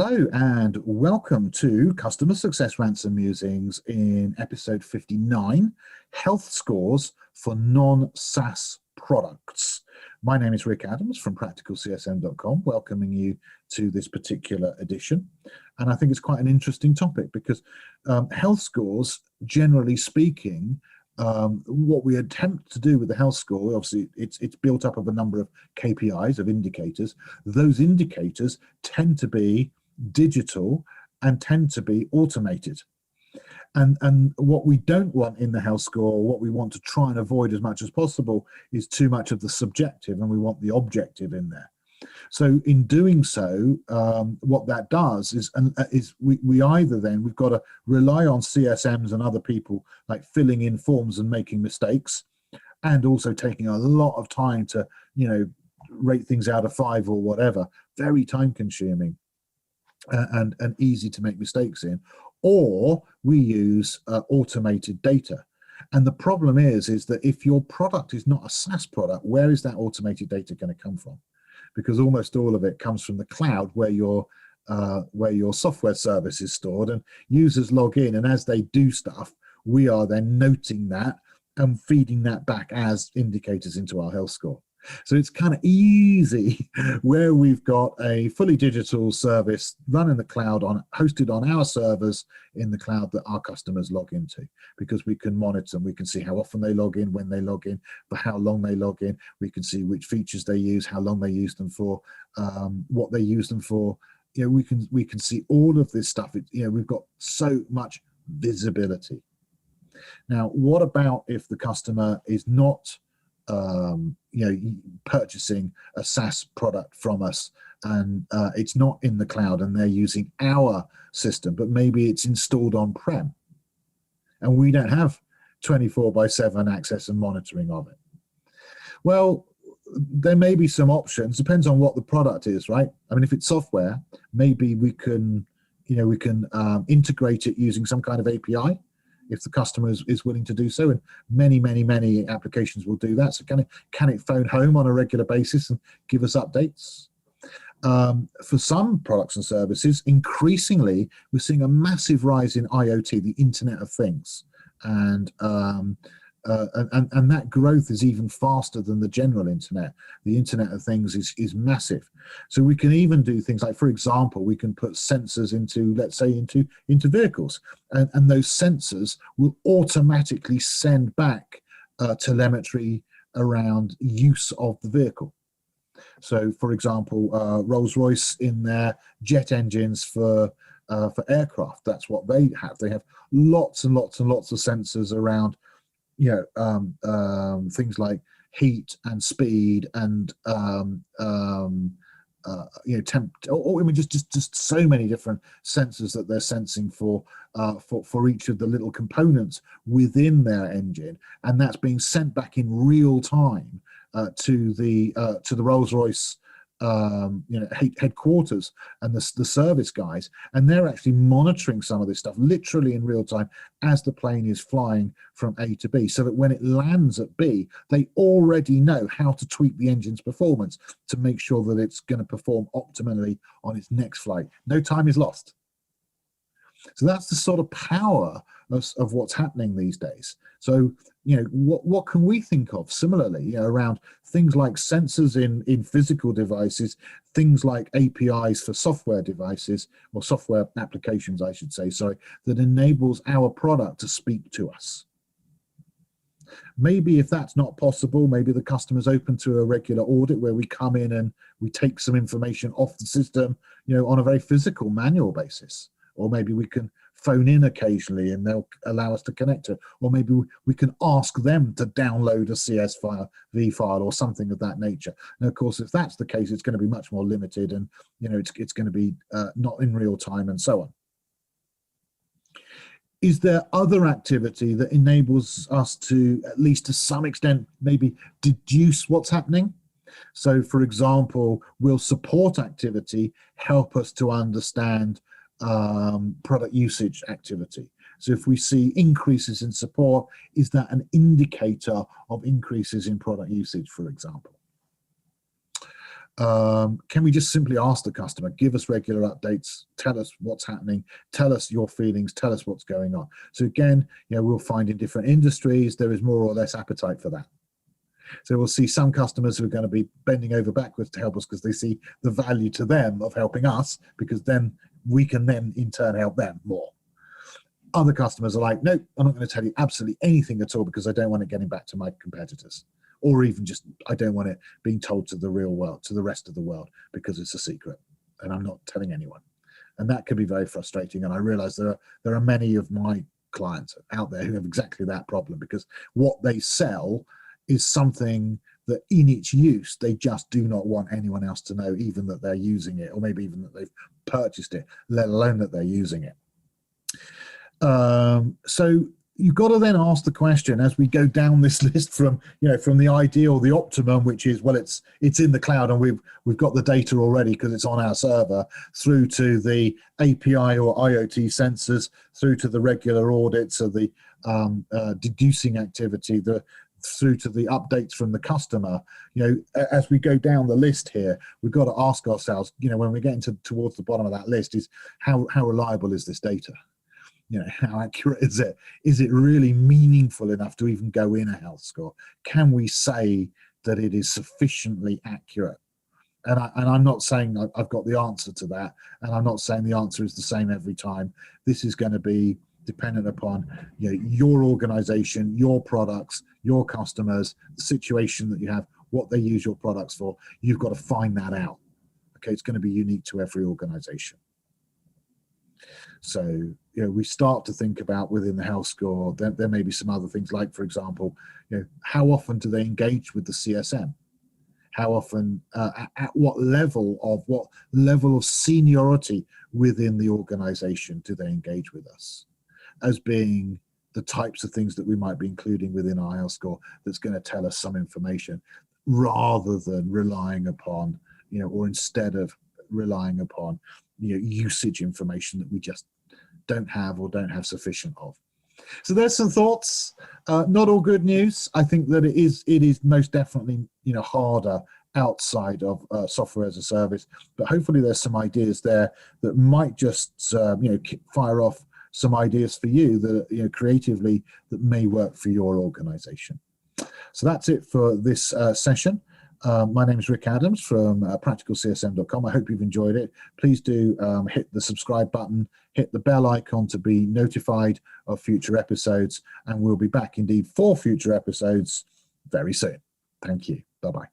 Hello and welcome to Customer Success Rants Musings in episode 59, Health Scores for Non-SaaS Products. My name is Rick Adams from practicalcsm.com, welcoming you to this particular edition. And I think it's quite an interesting topic because health scores, generally speaking, what we attempt to do with the health score, obviously it's built up of a number of KPIs, of indicators. Those indicators tend to be digital and tend to be automated. And what we don't want in the health score, what we want to try and avoid as much as possible, is too much of the subjective, and we want the objective in there. So in doing so, what that does is we've got to rely on CSMs and other people like filling in forms and making mistakes, and also taking a lot of time to, rate things out of 5 or whatever, very time consuming and easy to make mistakes in, or we use automated data. And the problem is that if your product is not a SaaS product, where is that automated data going to come from? Because almost all of it comes from the cloud where your software service is stored, and users log in, and as they do stuff, we are then noting that and feeding that back as indicators into our health score. So it's kind of easy where we've got a fully digital service run in the cloud, hosted on our servers in the cloud that our customers log into, because we can monitor them. We can see how often they log in, when they log in, for how long they log in. We can see which features they use, how long they use them for, what they use them for. We can see all of this stuff. We've got so much visibility. Now, what about if the customer is not purchasing a SaaS product from us, and it's not in the cloud, and they're using our system, but maybe it's installed on-prem, and we don't have 24/7 access and monitoring of it? Well, there may be some options. Depends on what the product is, right? I mean, if it's software, maybe we can integrate it using some kind of API, if the customer is willing to do so, and many applications will do that. So can it phone home on a regular basis and give us updates? For some products and services, increasingly, we're seeing a massive rise in IoT, the Internet of Things, and that growth is even faster than the general internet. The Internet of Things is massive. So we can even do things like, for example, we can put sensors into, let's say, into vehicles, and those sensors will automatically send back telemetry around use of the vehicle. So, for example, Rolls-Royce in their jet engines for aircraft, that's what they have. They have lots and lots and lots of sensors around things like heat and speed and temp, or I mean just so many different sensors that they're sensing for each of the little components within their engine, and that's being sent back in real time to the Rolls-Royce headquarters and the service guys, and they're actually monitoring some of this stuff literally in real time as the plane is flying from A to B, so that when it lands at B, they already know how to tweak the engine's performance to make sure that it's going to perform optimally on its next flight. No time is lost. So that's the sort of power of what's happening these days. So, what can we think of similarly, around things like sensors in physical devices, things like APIs for software devices, or software applications, I should say, sorry, that enables our product to speak to us. Maybe if that's not possible, maybe the customer's open to a regular audit where we come in and we take some information off the system, on a very physical, manual basis. Or maybe we can phone in occasionally and they'll allow us to connect to it. Or maybe we can ask them to download a CSV file or something of that nature. And of course, if that's the case, it's going to be much more limited, and it's going to be not in real time, and so on. Is there other activity that enables us to, at least to some extent, maybe deduce what's happening? So, for example, will support activity help us to understand product usage activity? So if we see increases in support, is that an indicator of increases in product usage, for example? Can we just simply ask the customer, give us regular updates, tell us what's happening, tell us your feelings, tell us what's going on. So again, we'll find in different industries, there is more or less appetite for that. So we'll see some customers who are going to be bending over backwards to help us because they see the value to them of helping us, because then we can then in turn help them more. Other customers are like, nope, I'm not going to tell you absolutely anything at all because I don't want it getting back to my competitors. Or even just, I don't want it being told to the real world, to the rest of the world, because it's a secret and I'm not telling anyone. And that can be very frustrating. And I realize there are many of my clients out there who have exactly that problem, because what they sell is something that in its use, they just do not want anyone else to know, even that they're using it, or maybe even that they've purchased it, let alone that they're using it. So you've got to then ask the question, as we go down this list from the ideal, the optimum, which is, well, it's in the cloud and we've got the data already because it's on our server, through to the API or IoT sensors, through to the regular audits of the deducing activity, through to the updates from the customer. As we go down the list here, we've got to ask ourselves, when we get towards the bottom of that list, is how reliable is this data? How accurate is it? Is it really meaningful enough to even go in a health score? Can we say that it is sufficiently accurate? And I'm not saying I've got the answer to that, and I'm not saying the answer is the same every time. This is going to be dependent upon your organization, your products, your customers, the situation that you have, what they use your products for. You've got to find that out. Okay, it's going to be unique to every organization. So we start to think about within the health score, there may be some other things, like, for example, how often do they engage with the CSM? How often, at what level of seniority within the organization do they engage with us, as being the types of things that we might be including within our health score that's going to tell us some information, rather than relying upon, or instead of relying upon usage information that we just don't have or don't have sufficient of. So there's some thoughts. Not all good news. I think that it is most definitely harder outside of software as a service, but hopefully there's some ideas there that might just fire off some ideas for you that creatively that may work for your organization. So that's it for this session. My name is Rick Adams from practicalcsm.com. I hope you've enjoyed it. Please do hit the subscribe button, hit the bell icon to be notified of future episodes, and we'll be back indeed for future episodes very soon. Thank you. Bye-bye.